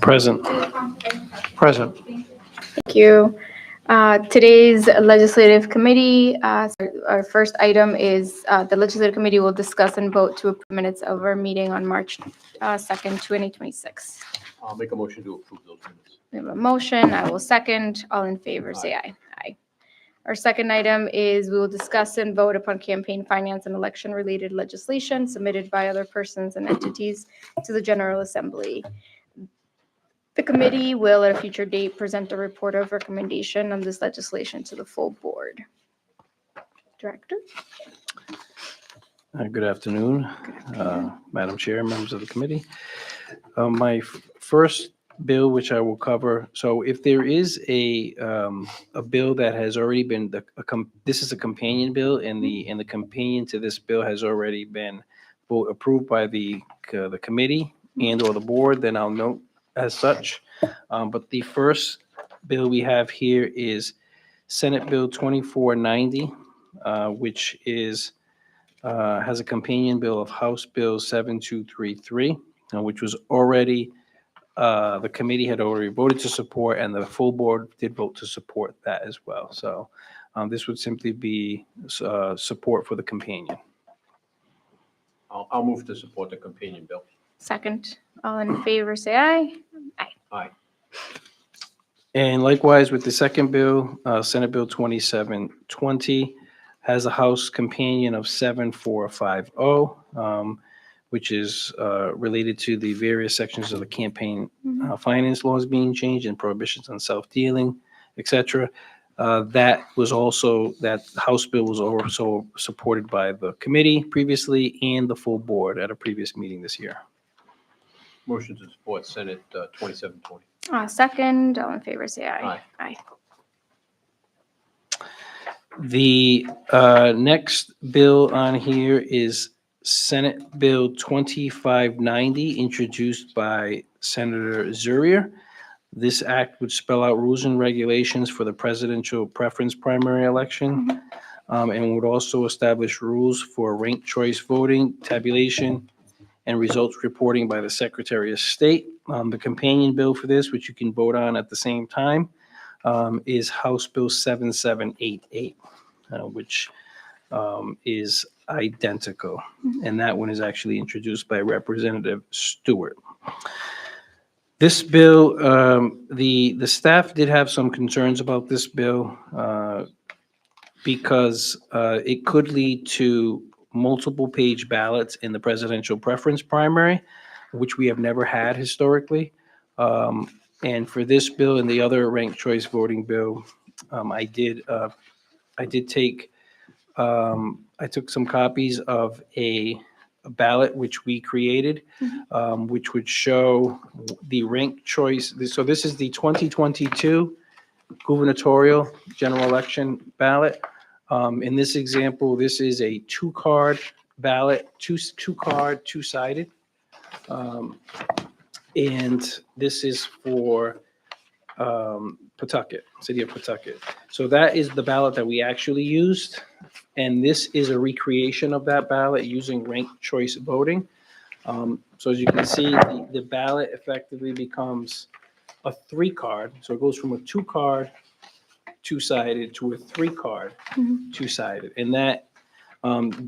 Present. Present. Thank you. Today's legislative committee, our first item is the legislative committee will discuss and vote to approve minutes of our meeting on March 2nd, 2026. I'll make a motion to approve those minutes. We have a motion. I will second. All in favor, say aye. Aye. Our second item is we will discuss and vote upon campaign finance and election-related legislation submitted by other persons and entities to the General Assembly. The committee will, at a future date, present a report of recommendation on this legislation to the full board. Director? Good afternoon, Madam Chair, members of the committee. My first bill, which I will cover, so if there is a bill that has already been, this is a companion bill, and the companion to this bill has already been approved by the committee and or the board, then I'll note as such. But the first bill we have here is Senate Bill 2490, which is has a companion bill of House Bill 7233, which was already, the committee had already voted to support, and the full board did vote to support that as well. So this would simply be support for the companion. I'll move to support the companion bill. Second. All in favor, say aye. Aye. Aye. And likewise with the second bill, Senate Bill 2720 has a House companion of 7450, which is related to the various sections of the campaign finance laws being changed and prohibitions on self-dealing, etc. That House bill was also supported by the committee previously and the full board at a previous meeting this year. Motion to support Senate 2720. Second. All in favor, say aye. Aye. Aye. The next bill on here is Senate Bill 2590, introduced by Senator Zurier. This act would spell out rules and regulations for the presidential preference primary election, and would also establish rules for ranked choice voting, tabulation, and results reporting by the Secretary of State. The companion bill for this, which you can vote on at the same time, is House Bill 7788, which is identical. And that one is actually introduced by Representative Stewart. This bill, the staff did have some concerns about this bill because it could lead to multiple page ballots in the presidential preference primary, which we have never had historically. And for this bill and the other ranked choice voting bill, I took some copies of a ballot which we created, which would show the ranked choice. So this is the 2022 gubernatorial general election ballot. In this example, this is a two-card ballot, two-card, two-sided. And this is for Pawtucket, city of Pawtucket. So that is the ballot that we actually used. And this is a recreation of that ballot using ranked choice voting. So as you can see, the ballot effectively becomes a three-card. So it goes from a two-card, two-sided to a three-card, two-sided. And that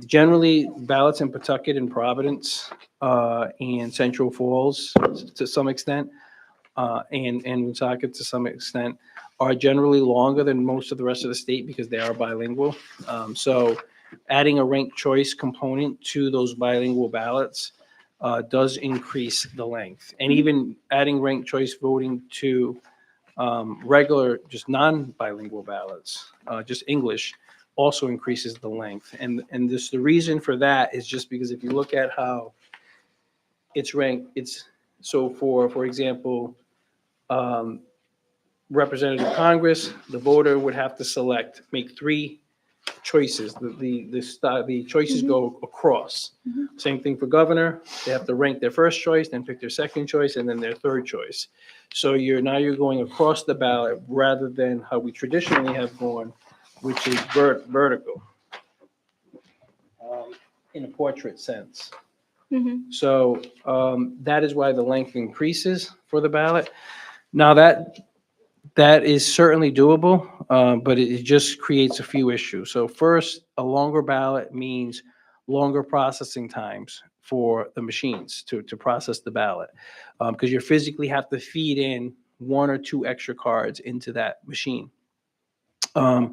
generally ballots in Pawtucket and Providence and Central Falls to some extent, and Woonsocket to some extent, are generally longer than most of the rest of the state because they are bilingual. So adding a ranked choice component to those bilingual ballots does increase the length. And even adding ranked choice voting to regular, just non-bilingual ballots, just English, also increases the length. And this, the reason for that is just because if you look at how it's ranked, it's so for example, Representative Congress, the voter would have to make three choices. The choices go across. Same thing for governor. They have to rank their first choice, then pick their second choice, and then their third choice. So you're going across the ballot rather than how we traditionally have gone, which is vertical in a portrait sense. Mhm. So that is why the length increases for the ballot. Now that is certainly doable, but it just creates a few issues. So first, a longer ballot means longer processing times for the machines to process the ballot, because you physically have to feed in one or two extra cards into that machine. Um,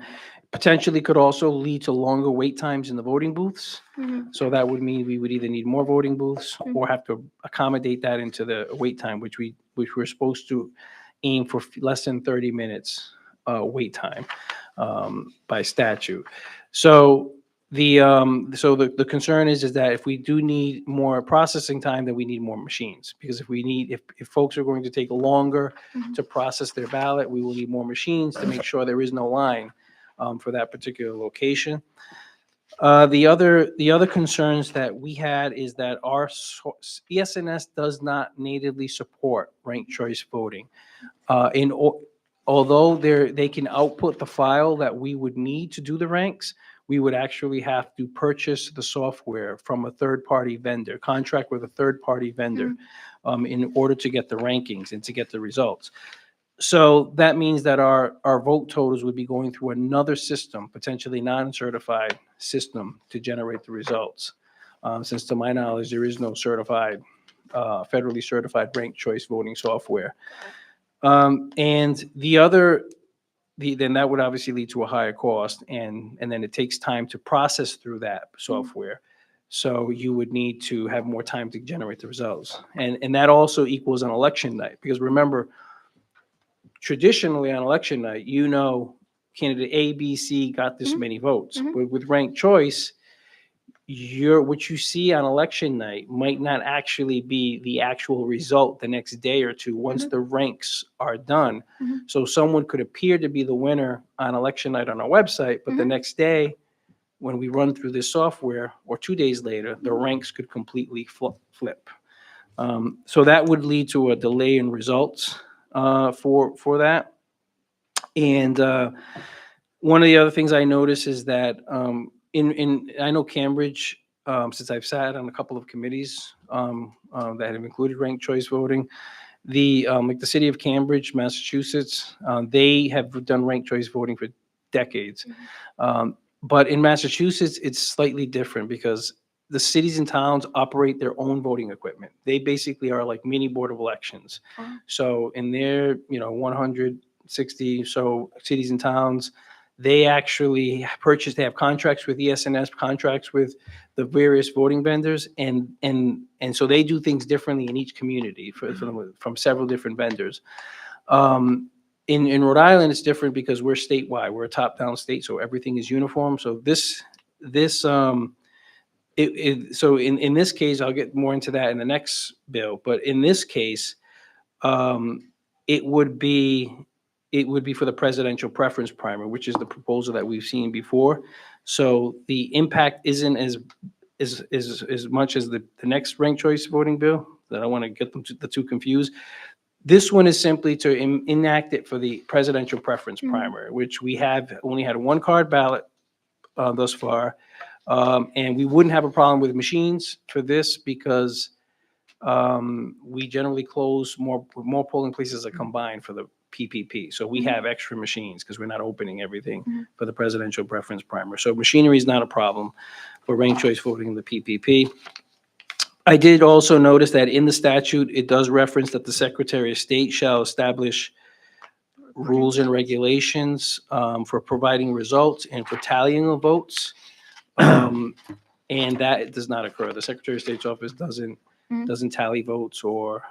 Potentially could also lead to longer wait times in the voting booths. Mhm. So that would mean we would either need more voting booths Mhm. or have to accommodate that into the wait time, which we're supposed to aim for less than 30 minutes wait time by statute. So the concern is that if we do need more processing time, then we need more machines, because if folks are going to take longer Mhm. to process their ballot, we will need more machines to make sure there is no line for that particular location. The other concerns that we had is that our ESNS does not natively support ranked choice voting. Although they can output the file that we would need to do the ranks, we would actually have to purchase the software from a third-party vendor, contract with a third-party vendor, in order to get the rankings and to get the results. So that means that our vote totals would be going through another system, potentially non-certified system, to generate the results. Since to my knowledge, there is no federally certified ranked choice voting software. And then that would obviously lead to a higher cost, and then it takes time to process through that software. So you would need to have more time to generate the results. And that also equals an election night, because remember, traditionally on election night, candidate A, B, C got this Mhm. many votes. Mhm. But with ranked choice, what you see on election night might not actually be the actual result the next day or two once Mhm. the ranks are done. Mhm. So someone could appear to be the winner on election night on our website, but the Mhm. next day, when we run through this software, or 2 days later, the ranks could completely flip. So that would lead to a delay in results for that. And one of the other things I notice is that in I know Cambridge, since I've sat on a couple of committees that have included ranked choice voting, like the city of Cambridge, Massachusetts, they have done ranked choice voting for decades. But in Massachusetts, it's slightly different, because the cities and towns operate their own voting equipment. They basically are like mini board of elections. Oh. So in their 160 so cities and towns, they actually they have contracts with ESNS, contracts with the various voting vendors, and so they do things differently in each community from several different vendors. In Rhode Island, it's different because we're statewide. We're a top-down state, so everything is uniform. So this so in this case, I'll get more into that in the next bill. But in this case, um, it would be it would be for the presidential preference primer, which is the proposal that we've seen before. So the impact isn't as much as the next ranked choice voting bill. That I want to get the two confused. This one is simply to enact it for the presidential preference Mhm. primary, which we have only had one card ballot thus far. And we wouldn't have a problem with machines for this, because we generally close more polling places are combined for the PPP. So we have extra machines because we're not opening everything Mhm. for the presidential preference primer. So machinery is not a problem for ranked choice voting in the PPP. I did also notice that in the statute, it does reference that the Secretary of State shall establish rules and regulations for providing results and for tallying of votes. And that does not occur. The Secretary of State's office Mhm. doesn't tally votes or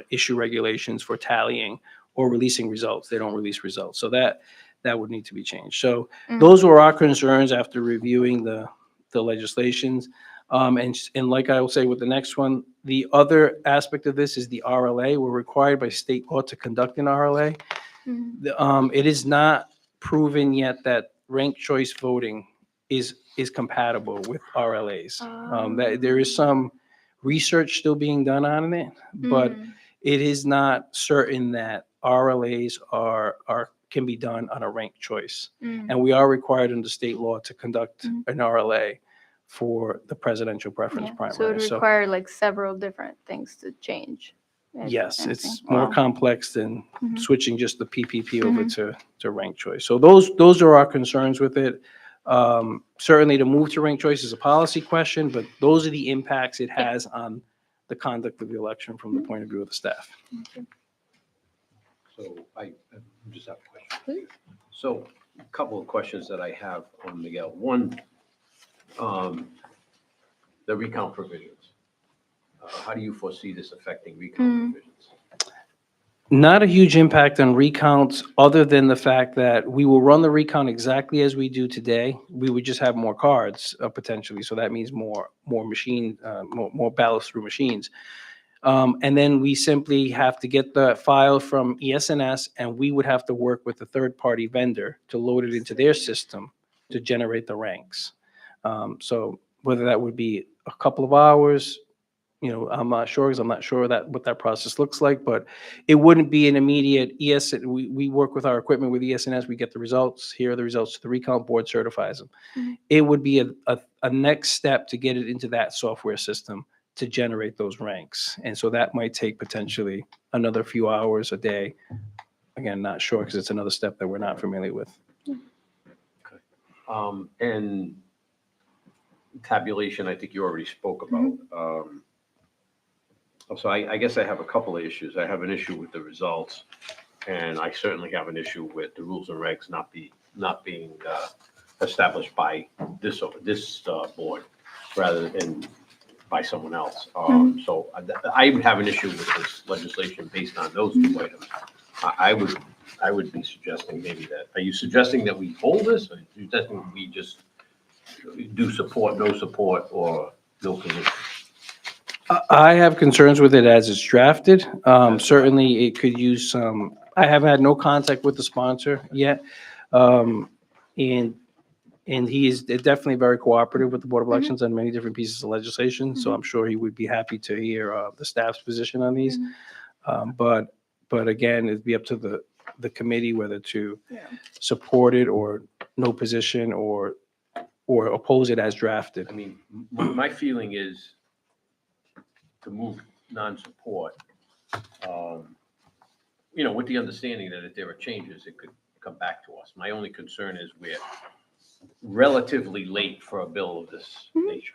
issue regulations for tallying or releasing results. They don't release results. So that would need to be changed. So Mhm. those were our concerns after reviewing the legislations. And like I will say with the next one, the other aspect of this is the RLA. We're required by state law to conduct an RLA. Mhm. It is not proven yet that ranked choice voting is compatible with RLAs. That there is some research still being done on it, but Mhm. it is not certain that RLAs can be done on a ranked choice. Mhm. And we are required under state law to conduct Mhm. an RLA for the presidential preference Yeah. So it primary. would So require like several different things to change. if yes, anything. it's more Wow. complex than Mhm. switching just the PPP over to ranked choice. So those are our concerns with it. Certainly to move to ranked choice is a policy question, but those are the impacts it has on the conduct of the election from the point of view of the staff. So I just have a question. Please. So a couple of questions that I have on Miguel. One, the recount provisions. How do you foresee this affecting recount provisions? Not a huge impact on recounts, other than the fact that we will run the recount exactly as we do today. We would just have more cards potentially, so that means more ballots through machines. And then we simply have to get the file from ESNS, and we would have to work with a third-party vendor to load it into their system to generate the ranks. So whether that would be a couple of hours, I'm not sure, because I'm not sure what that process looks like, but it wouldn't be an immediate we work with our equipment with ESNS, we get the results, here are the results, the recount board certifies them. Mhm. It would be a next step to get it into that software system to generate those ranks. And so that might take potentially another few hours a day. Again, not sure, because it's another step that we're not familiar with. And tabulation, I think you already spoke about. So I guess I have a couple of issues. I have an issue with the results, and I certainly have an issue with the rules and regs not being established by this board rather than by someone else. So I would have an issue with this legislation based on those two items. I would be suggesting maybe that. Are you suggesting that we hold this, or are you suggesting we just do support, no support, or no position? I have concerns with it as it's drafted. Certainly, it could use some, I have had no contact with the sponsor yet. And he is definitely very cooperative with the Board of Elections on many different pieces of legislation. So I'm sure he would be happy to hear the staff's position on these. But again, it'd be up to the committee whether to support it or no position or oppose it as drafted. I mean, my feeling is to move non-support, with the understanding that if there are changes, it could come back to us. My only concern is we're relatively late for a bill of this nature.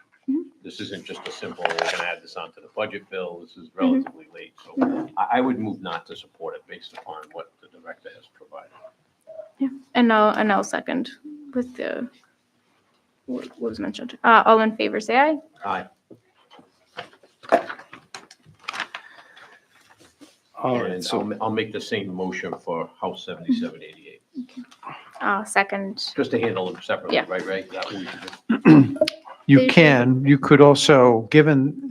This isn't just a simple, we're gonna add this onto the budget bill. This is relatively late. So I would move not to support it based upon what the director has provided. Yeah, and I'll second with what was mentioned. All in favor, say aye. Aye. All right, And so I'll make the same motion for House 7788, Second. just to handle them separately, Yeah. right? Is that what we should do? You can, you could also,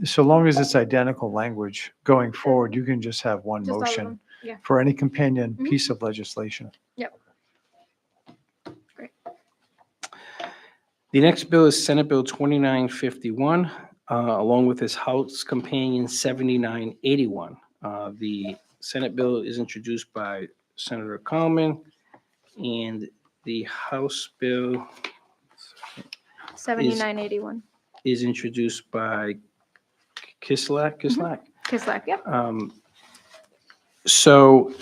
so long as it's identical language going forward, you can just have one Just all of motion them. Yeah. for any companion Mhm. piece of legislation. the next bill is Senate Bill 2951, along with this House Companion 7981. The Senate bill is introduced by Senator Coleman, and the House bill 7981. is introduced by Kislak. Kislak, yep. So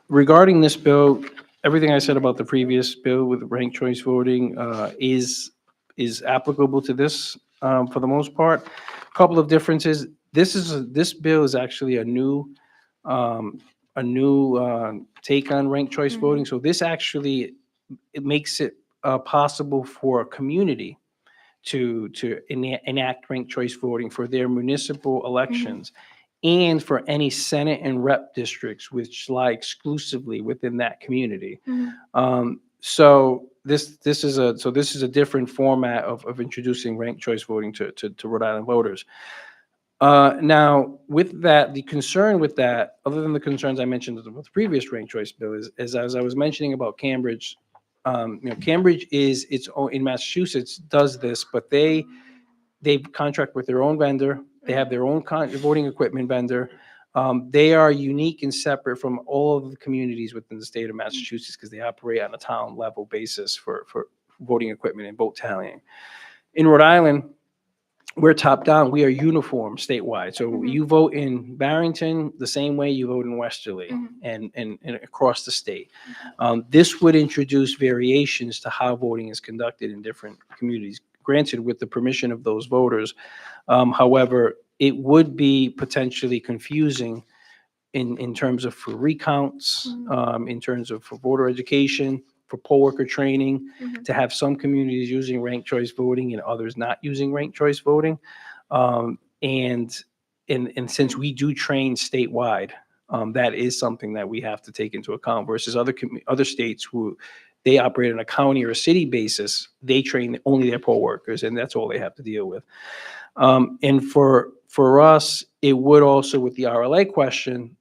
regarding this bill, everything I said about the previous bill with ranked choice voting is applicable to this for the most part. Couple of differences. This bill is actually a new take on ranked choice voting. So this actually, it makes it possible for a community to enact ranked choice voting for their municipal elections and for any Senate and rep districts which lie exclusively within that community. So this is a different format of introducing ranked choice voting to Rhode Island voters. Now, with that, the concern with that, other than the concerns I mentioned with the previous ranked choice bill, is as I was mentioning about Cambridge. Cambridge is its own in Massachusetts does this, but they contract with their own vendor. They have their own voting equipment vendor. They are unique and separate from all of the communities within the state of Massachusetts because they operate on a town level basis for voting equipment and vote tallying. In Rhode Island, we're top down. We are uniform statewide. So Mhm. you vote in Barrington the same way you vote in Westerly Mhm. and across the state. This would introduce variations to how voting is conducted in different communities, granted with the permission of those voters. However, it would be potentially confusing in terms of for recounts, in terms of for voter education, for poll worker training, Mhm. to have some communities using ranked choice voting and others not using ranked choice voting. And since we do train statewide, that is something that we have to take into account versus other states who they operate on a county or a city basis. They train only their poll workers, and that's all they have to deal with. And for us, it would also, with the RLA question,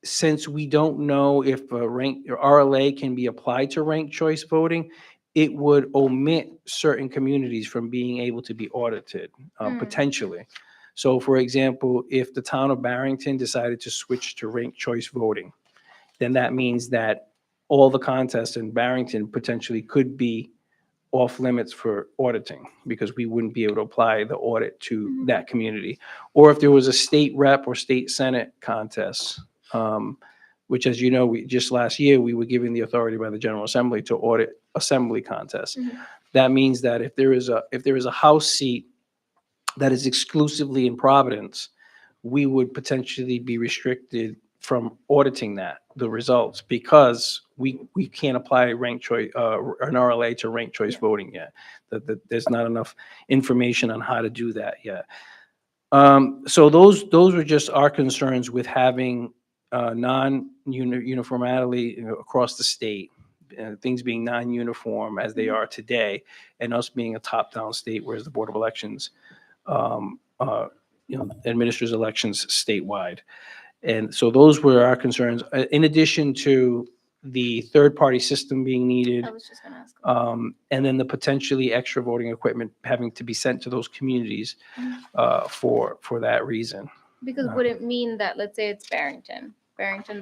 since we don't know if a rank or RLA can be applied to ranked choice voting, it would omit certain communities from being able to be audited, potentially. So for example, if the town of Barrington decided to switch to ranked choice voting, then that means that all the contests in Barrington potentially could be off limits for auditing because we wouldn't be able to apply the audit to that community. Or if there was a state rep or state senate contest, which, as you know, just last year, we were given the authority by the General Assembly to audit assembly contests. That means that if there is a House seat that is exclusively in Providence, we would potentially be restricted from auditing the results, because we can't apply ranked choice, an RLA to ranked choice voting yet. There's not enough information on how to do that yet. So those were just our concerns with having non-uniformity across the state, things being non-uniform as they are today, and us being a top-down state, whereas the Board of Elections administers elections statewide. And so those were our concerns, in addition to the third-party system being needed, I was just gonna ask. and then the potentially extra voting equipment having to be sent to those communities for that reason. Because would it mean that, let's say it's Barrington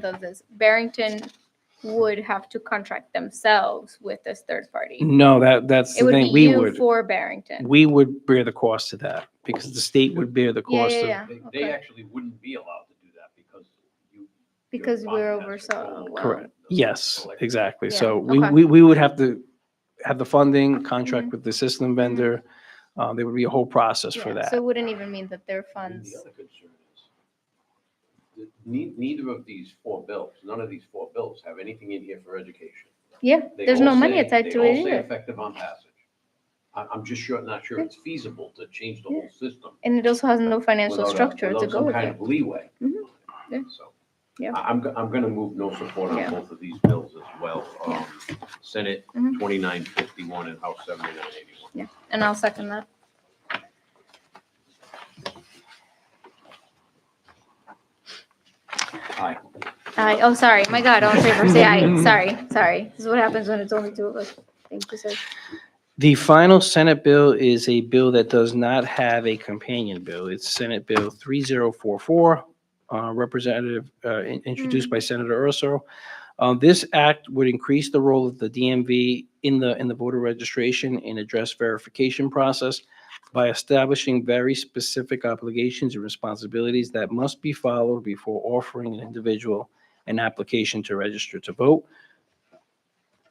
does this, Barrington would have to contract themselves with this third party? No, that's It the would be thing. We you for Barrington. would bear the cost of that because the state would bear the Yeah, cost yeah, of. yeah. They Okay. actually wouldn't be allowed to do that because you. Because your we're department has oversaw. control of Correct. the Yes, election. exactly. Yeah, So okay. we would have to have the funding, contract Mhm. with the system vendor. There would be a whole process for Yeah, that. so it wouldn't even mean that their And funds. the other concern is that neither of these four bills, none of these four bills have anything in here for education. Yeah, They there's all no money say- attached to They it all say either. effective on passage. I'm just not sure it's feasible to change the whole system. And it also has no financial without a- structure to without go some with kind it. of leeway. Mhm. Yeah. So, Yeah. I'm gonna move no support Yeah. on both of these bills as well. Yeah. Senate Mhm. 2951 and House 7981. Yeah, and I'll second that. Aye. Aye. Oh, sorry. My God, all in favor, say aye. Sorry. This is what happens when it's only two of us. Thank you, sir. The final Senate bill is a bill that does not have a companion bill. It's Senate Bill 3044, introduced by Senator Urso. This act would increase the role of the DMV in the voter registration and address verification process by establishing very specific obligations and responsibilities that must be followed before offering an individual an application to register to vote.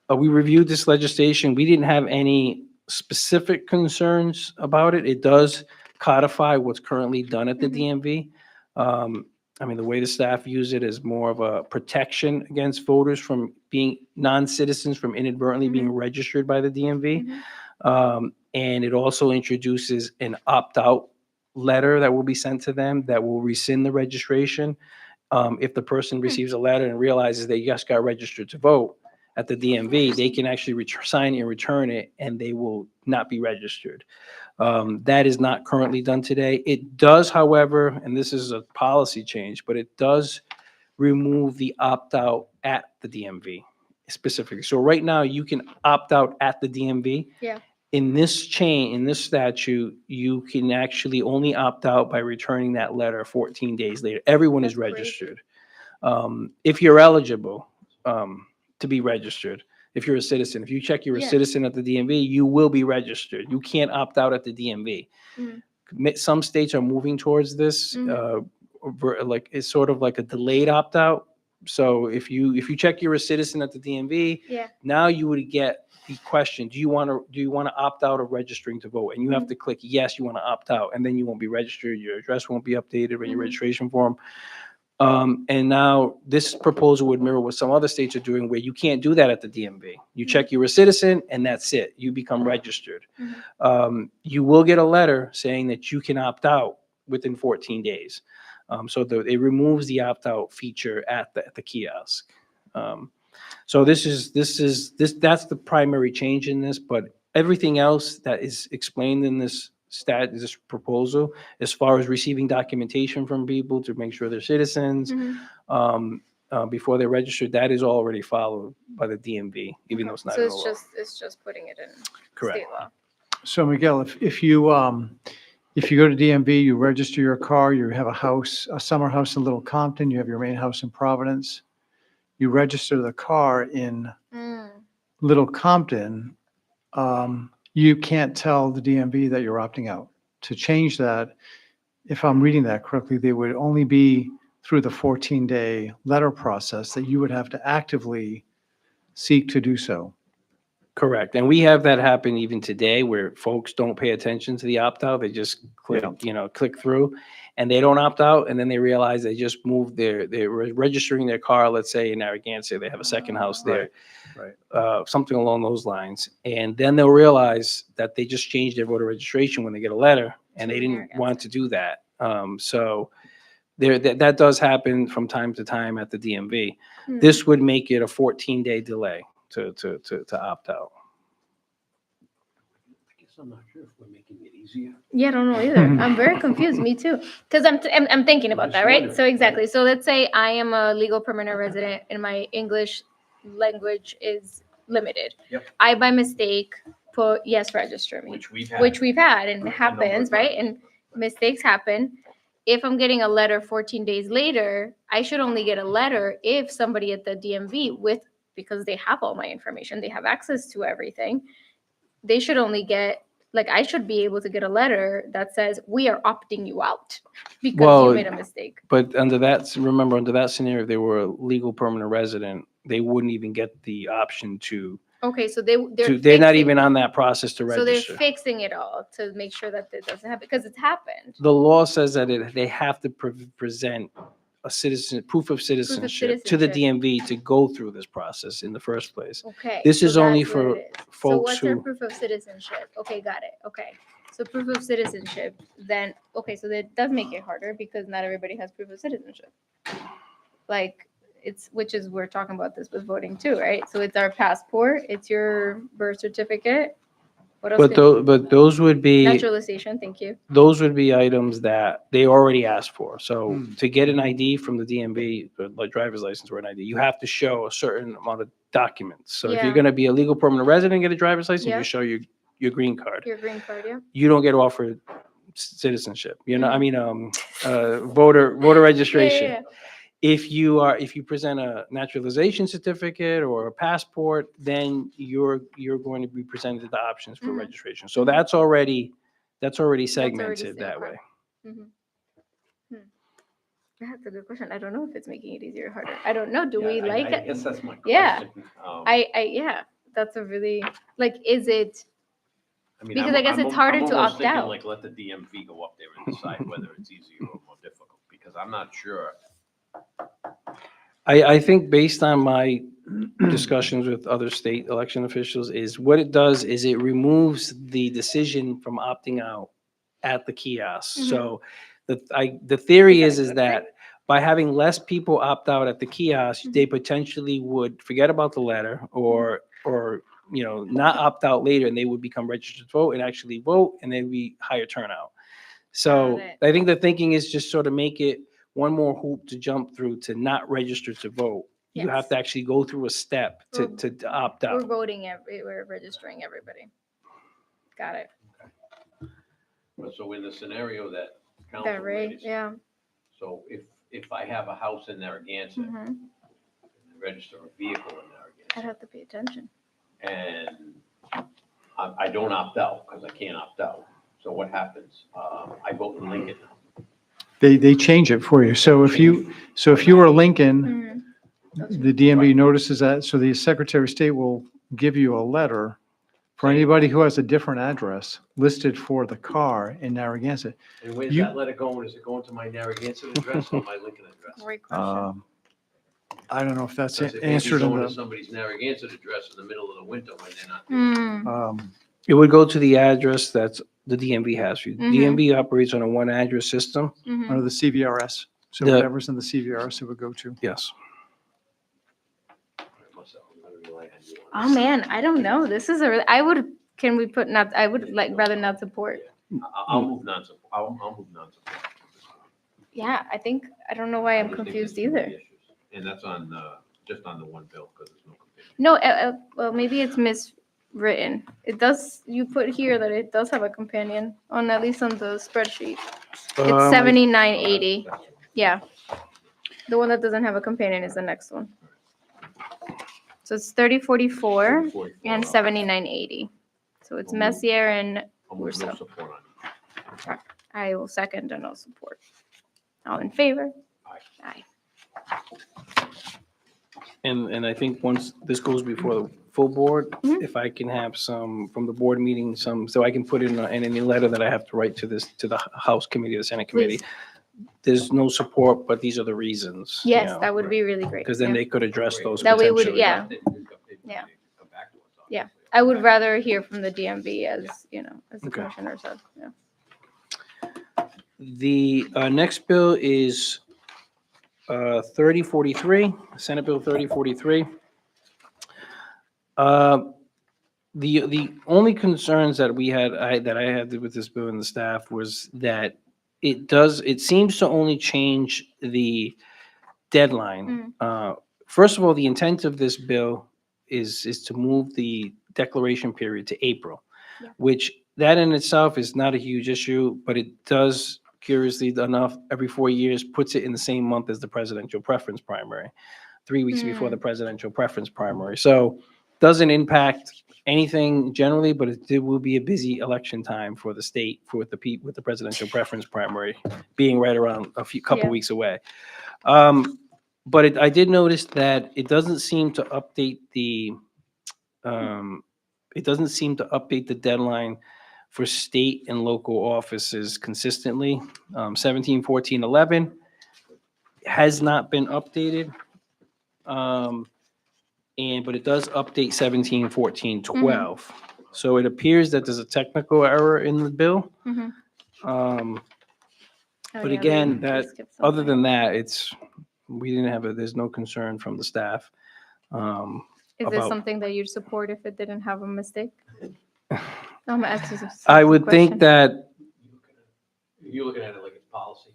We reviewed this legislation. We didn't have any specific concerns about it. It does codify what's currently done at the DMV. I mean, the way the staff use it is more of a protection against voters from being non-citizens from inadvertently being registered by the DMV. And it also introduces an opt-out letter that will be sent to them that will rescind the registration. If the person receives a letter and realizes they just got registered to vote at the DMV, they can actually sign and return it, and they will not be registered. That is not currently done today. It does, however, and this is a policy change, but it does remove the opt-out at the DMV specifically. So right now, you can opt out at the DMV. Yeah. In this statute, you can actually only opt out by returning that letter 14 days later. Everyone is That's crazy. registered. If you're eligible to be registered, if you're a citizen. If you check you're a Yeah. citizen at the DMV, you will be registered. You can't opt out at the DMV. Mhm. Some states are moving towards this, Mhm. like, it's sort of like a delayed opt-out. So if you check you're a citizen at the DMV, Yeah. now you would get the question, do you want to opt out of registering to vote? And you have Mhm. to click yes, you want to opt out, and then you won't be registered, your address won't be updated on your Mhm. registration form. And now this proposal would mirror what some other states are doing, where you can't do that at the DMV. You check you're a citizen and that's it. You become registered. Mhm. You will get a letter saying that you can opt out within 14 days. So it removes the opt-out feature at the kiosk. So that's the primary change in this, but everything else that is explained in this proposal, as far as receiving documentation from people to make sure they're citizens, Mhm. before they're registered, that is already followed by the DMV, even though it's not So in the law. it's just putting it in Correct. state law. So Miguel, if you go to DMV, you register your car, you have a summer house in Little Compton, you have your main house in Providence, you register the car in Mm. Little Compton, you can't tell the DMV that you're opting out. To change that, if I'm reading that correctly, they would only be through the 14-day letter process that you would have to actively seek to do so. Correct. And we have that happen even today, where folks don't pay attention to the opt-out. They just click through, and they don't opt out, and then they realize they just moved they're registering their car, let's say in Narragansett, they have a second house there. Right. Something along those lines. And then they'll realize that they just changed their voter registration when they get a letter, and they To didn't Narragansett. want to do that. So that does happen from time to time at the DMV. Hmm. This would make it a 14-day delay to opt out. I guess I'm not sure if we're making it easier. Yeah, I don't know either. I'm very confused. Me too. Because I'm thinking about just that, right? wondering, So exactly. right? So let's say I am a legal permanent resident and my English language is limited. Yep. I by mistake put yes, register me, Which we've had. which we've had and it number of happens, right? times. And mistakes happen. If I'm getting a letter 14 days later, I should only get a letter if somebody at the DMV because they have all my information, they have access to everything. They should only get, like, I should be able to get a letter that says, we are opting you out because Well, you made a mistake. But under that scenario, if they were a legal permanent resident, they wouldn't even get the option Okay, so they're not fixing- even on that process to So they're register. fixing it all to make sure that it doesn't happen because it's happened. The law says that they have to present proof of citizenship to the citizenship. DMV to go through this process in the first place. Okay. This so is only that's what for it is. So folks what's their who- proof of citizenship? Okay, got it. Okay. So proof of citizenship, then, okay, so that does make it harder because not everybody has proof of citizenship. Like, we're talking about this with voting too, right? So it's our passport, it's your birth certificate. What else? But those would be Naturalization, thank you. items that they already asked for. So Hmm. to get an ID from the DMV, like driver's license or an ID, you have to show a certain amount of documents. So if Yeah. you're going to be a legal permanent resident and get a driver's license, Yeah. you show your green card. Your green card, yeah. You don't get offered citizenship. Mhm. Voter registration. Yeah. If you present a naturalization certificate or a passport, then you're going to be presented the options for Mhm. registration. So Mhm. that's already already segmented set, that okay. way. That's a good question. I don't know if it's making it easier or harder. I don't know. Do we Yeah, like I it? guess that's my Yeah. question. Yeah, that's a really, like, is it, I mean, because I guess it's harder I'm to almost opt thinking, out. like, let the DMV go up there and decide whether it's easier or more difficult, because I'm not sure. I think based on my discussions with other state election officials is what it does is it removes the decision from opting out at the kiosk. Mhm. So the theory Is that a is good that by having less people opt out at the kiosk, they potentially would forget about the letter or not opt out later, and they would become registered to vote and actually vote, and there'd be higher turnout. So Got it. I think the thinking is just sort of make it one more hoop to jump through to not register to vote. You have Yes. to actually go through a step to opt We're out. we're registering everybody. Got it. So in the scenario that That council Ray, raised, yeah. so if I have a house in Narragansett, Mhm. register a vehicle in I'd Narragansett, have to pay attention. and I don't opt out because I can't opt out. So what happens? I vote in Lincoln now. They change it for you. So if you were Lincoln, Mhm. the DMV notices that, so the Secretary of State will give you a letter for anybody who has a different address listed for the car in Narragansett. And where's You- that letter going? Is it going to my Narragansett address or my Lincoln address? Great question. Um, I don't know if that's Because it may be answered in going to the, somebody's Narragansett address in the middle of the winter when they're not. Mm, It would go to the address that's the DMV has for you. Mhm. DMV operates on a one address system. mhm. under the CVRS. So The- whatever's in the CVRS, it would go to. Yes. Oh, man, I don't know. This is I would, can we put not, I would like rather not support. I'll move non-support. I'll move non-support. Yeah, I don't know why I'm confused either. And that's on, just on the one bill, because there's no companion. No, well, maybe it's miswritten. It does, you put here that it does have a companion on, at least on the spreadsheet. It's 7980. Yeah. The one that doesn't have a companion is the next one. So it's 3044 and 7980. So it's Messier and I'll move no Russo. support on it. I will second and I'll support. All in favor? Aye. Aye. And I think once this goes before the full board, Mhm. if I can have some from the board meeting, so I can put in any letter that I have to write to the House committee, the Senate committee. Please. There's no support, but these are the reasons. you Yes, know, that would be really great. Because then Yeah. they could address those That way it would- potentially. yeah. Yeah. Yeah. I would rather hear from the DMV as, as the Okay. commissioner said. Yeah. The next bill is 3043, Senate Bill 3043. The only concerns that I had with this bill and the staff was that it seems to only change the deadline. First of all, the intent of this bill is to move the declaration period to April, Yeah. which that in itself is not a huge issue, but it does, curiously enough, every 4 years puts it in the same month as the presidential preference primary, 3 weeks before the presidential preference primary. So doesn't impact anything generally, but it will be a busy election time for the state with the presidential preference primary being right around couple Yeah. weeks away. But I did notice that it doesn't seem to update the deadline for state and local offices consistently. 17, 14, 11 has not been updated. But it does update 17, 14, 12. So it appears that there's a technical error in the bill. Mhm. Um, Oh, But yeah, again, they that, skipped other something. than that, there's no concern from the staff. Is this about- something that you'd support if it didn't have a mistake? I'm asking a I simple would think question. that, You're looking at it like it's policy.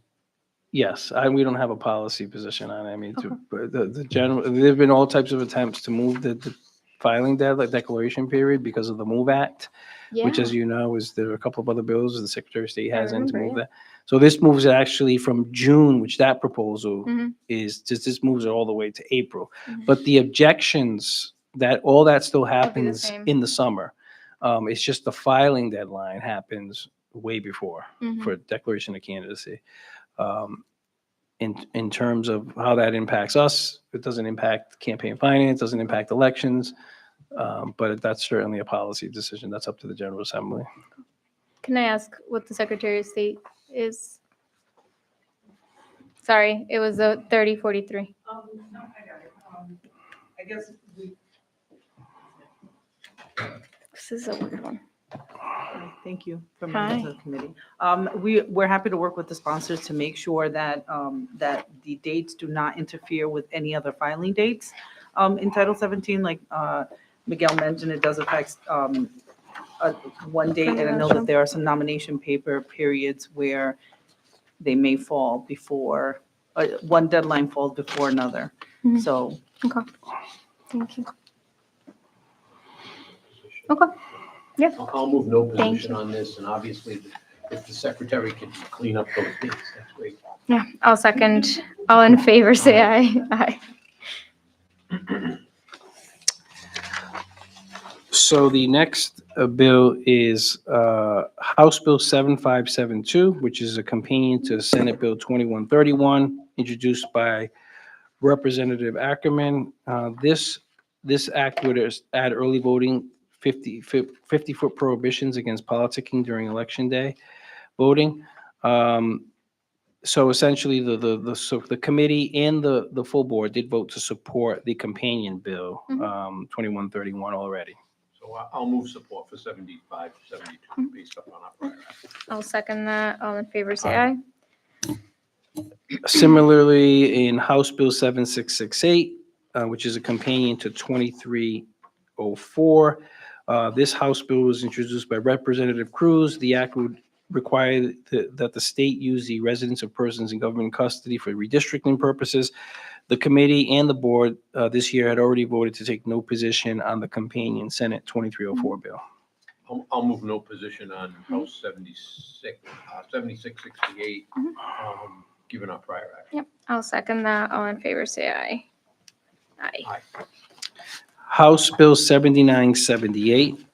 yes, we don't have a policy position on it. I mean, Okay. but the general, there've been all types of attempts to move the filing deadline, declaration period because of the MOVE Act, which, Yeah. as you know, there are a couple of other bills the Secretary of State has in to remember, move yeah. that. So this moves it actually from June, which that proposal Mhm. is, this moves it all the way to April. Mhm. But the objections, all that still the happens same. in the summer. It's just the filing deadline happens way before Mhm. for declaration of candidacy. In terms of how that impacts us, it doesn't impact campaign finance, doesn't impact elections. But that's certainly a policy decision. That's up to the General Assembly. Can I ask what the Secretary of State is? Sorry, it was a 3043. No, I got it. I guess This is a weird one. thank you for Hi. members of the committee. We're happy to work with the sponsors to make sure that, that the dates do not interfere with any other filing dates. In Title 17, like Miguel mentioned, it does affect one date, and I know that there are some nomination paper periods where they may fall before, one deadline falls before another. Mhm. So Okay. Thank you. Okay. Yeah. I'll move no Thank position on this, and obviously, if the secretary can clean up those dates, that's great. Yeah, I'll second. All in favor, say aye. Aye. So the next bill is House Bill 7572, which is a companion to Senate Bill 2131, introduced by Representative Ackerman. This act would add early voting, 50-foot prohibitions against politicking during election day voting. So essentially, the committee and the full board did vote to support the companion bill, 2131 already. So I'll move support for 75, 72 based upon our prior act. I'll second that. All in favor, say aye. Similarly, in House Bill 7668, which is a companion to 2304, this House bill was introduced by Representative Cruz. The act would require that the state use the residence of persons in government custody for redistricting purposes. The committee and the board this year had already voted to take no position on the companion Senate 2304 bill. I'll move no position on House 7668, given our prior act. Yep, I'll second that. All in favor, say aye. Aye. Aye. House Bill 7978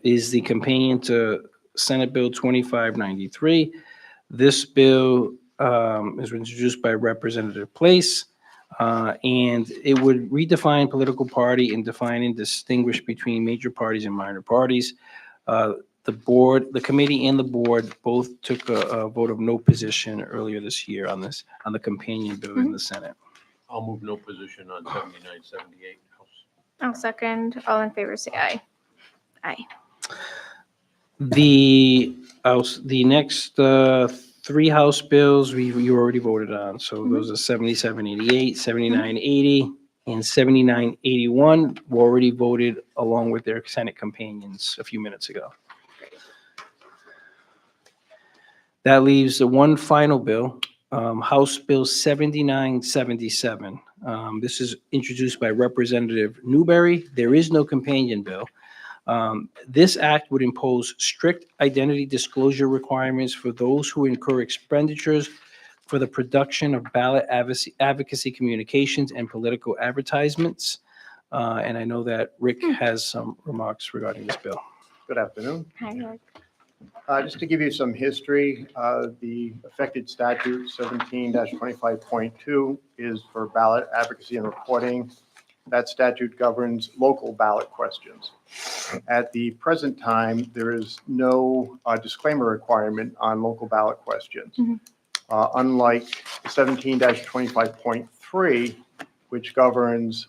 is the companion to Senate Bill 2593. This bill is introduced by Representative Place, and it would redefine political party and define and distinguish between major parties and minor parties. The committee and the board both took a vote of no position earlier this year on the companion bill in the Senate. I'll move no position on 79, 78 House. I'll second. All in favor, say aye. Aye. The next three House bills you already voted on. So those are 7788, 7980, and 7981 were already voted along with their Senate companions a few minutes ago. That leaves the one final bill, House Bill 7977. This is introduced by Representative Newberry. There is no companion bill. This act would impose strict identity disclosure requirements for those who incur expenditures for the production of ballot advocacy communications and political advertisements. And I know that Rick has some remarks regarding this bill. Good afternoon. Hi, Rick. Just to give you some history, the affected statute 17-25.2 is for ballot advocacy and reporting. That statute governs local ballot questions. At the present time, there is no disclaimer requirement on local ballot questions. Unlike 17-25.3, which governs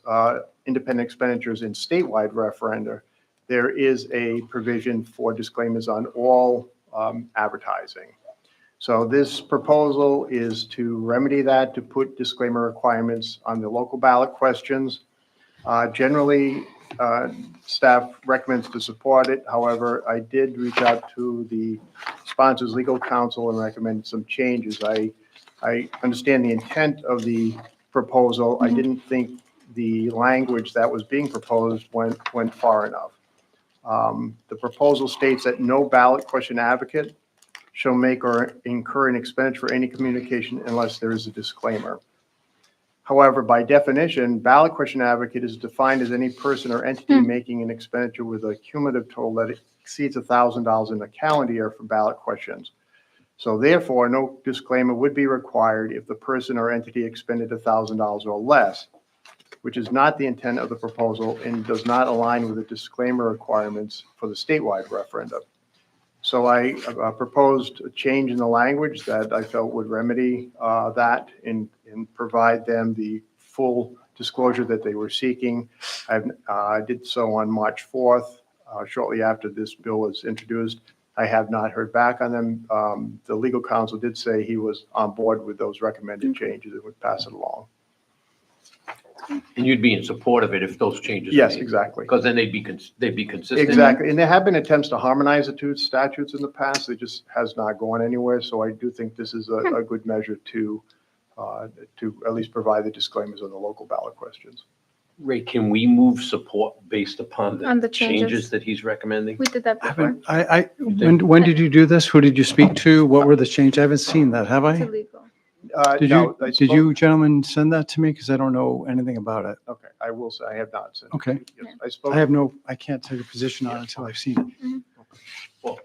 independent expenditures in statewide referenda, there is a provision for disclaimers on all advertising. So this proposal is to remedy that, to put disclaimer requirements on the local ballot questions. Generally, staff recommends to support it. However, I did reach out to the sponsor's legal counsel and recommend some changes. I understand the intent of the proposal. I didn't think the language that was being proposed went far enough. The proposal states that no ballot question advocate shall make or incur an expenditure for any communication unless there is a disclaimer. However, by definition, ballot question advocate is defined as any person or entity making an expenditure with a cumulative total that exceeds $1,000 in a calendar year for ballot questions. So therefore, no disclaimer would be required if the person or entity expended $1,000 or less, which is not the intent of the proposal and does not align with the disclaimer requirements for the statewide referendum. So I proposed a change in the language that I felt would remedy that and provide them the full disclosure that they were seeking. I did so on March 4th, shortly after this bill was introduced. I have not heard back on them. The legal counsel did say he was on board with those recommended changes and would pass it along. And you'd be in support of it if those changes? Yes, exactly. Because then they'd be consistent? Exactly. And there have been attempts to harmonize the two statutes in the past. It just has not gone anywhere. So I do think this is a good measure to at least provide the disclaimers on the local ballot questions. Ray, can we move support based upon On the the changes. changes that he's recommending? We did that before. When did you do this? Who did you speak to? What were the changes? I haven't seen that, have To I? legal. Did no, you, I did spoke- you gentlemen send that to me? Because I don't know anything about it. Okay, I will say, I have not sent. it. Okay. Yes, I spoke. I have no, I can't take a position on it until I've seen it. Well,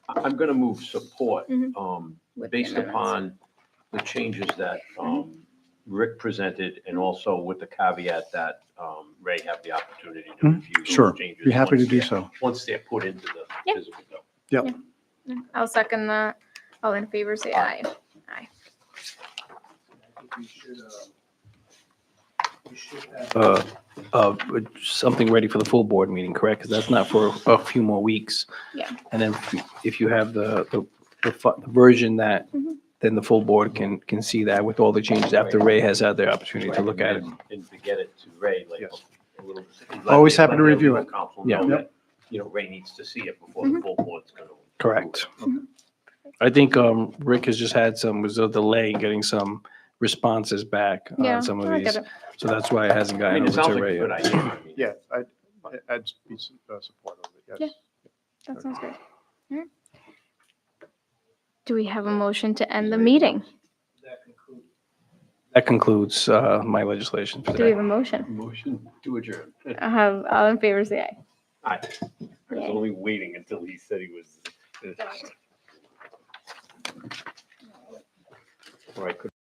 I'm going to move support Mhm. With the based amendments. upon the changes that Rick presented and also with the caveat that Ray have the opportunity to review those Sure, changes. be happy to once do they're- so. Once they're put into the Yeah. physical bill. Yep. I'll second that. All in favor, say aye. Aye. Something ready for the full board meeting, correct? Because that's not for a few more weeks. Yeah. And then if you have the version that, Mhm. then the full board can see that with all the changes after Ray has had the opportunity to look at it. And to get it to Ray, like. Yes. a little- Always happy let to the review legal it. counsel Yeah. know Yep. that, you know, Ray needs to see it before the full board's going to. Correct. I think Rick has just had was a delay in getting some responses back Yeah, on some of I get these. it. So that's why it hasn't I mean, gotten it over sounds to like a Ray good yet. idea. I mean, Yeah, I'd be supportive of it, yes. That sounds good. All right. Do we have a motion to end the meeting? That concludes my legislation for Do we have today. a motion? Motion to adjourn. All in favor, say aye. I was Yay. only waiting until he said he was finished. Or I could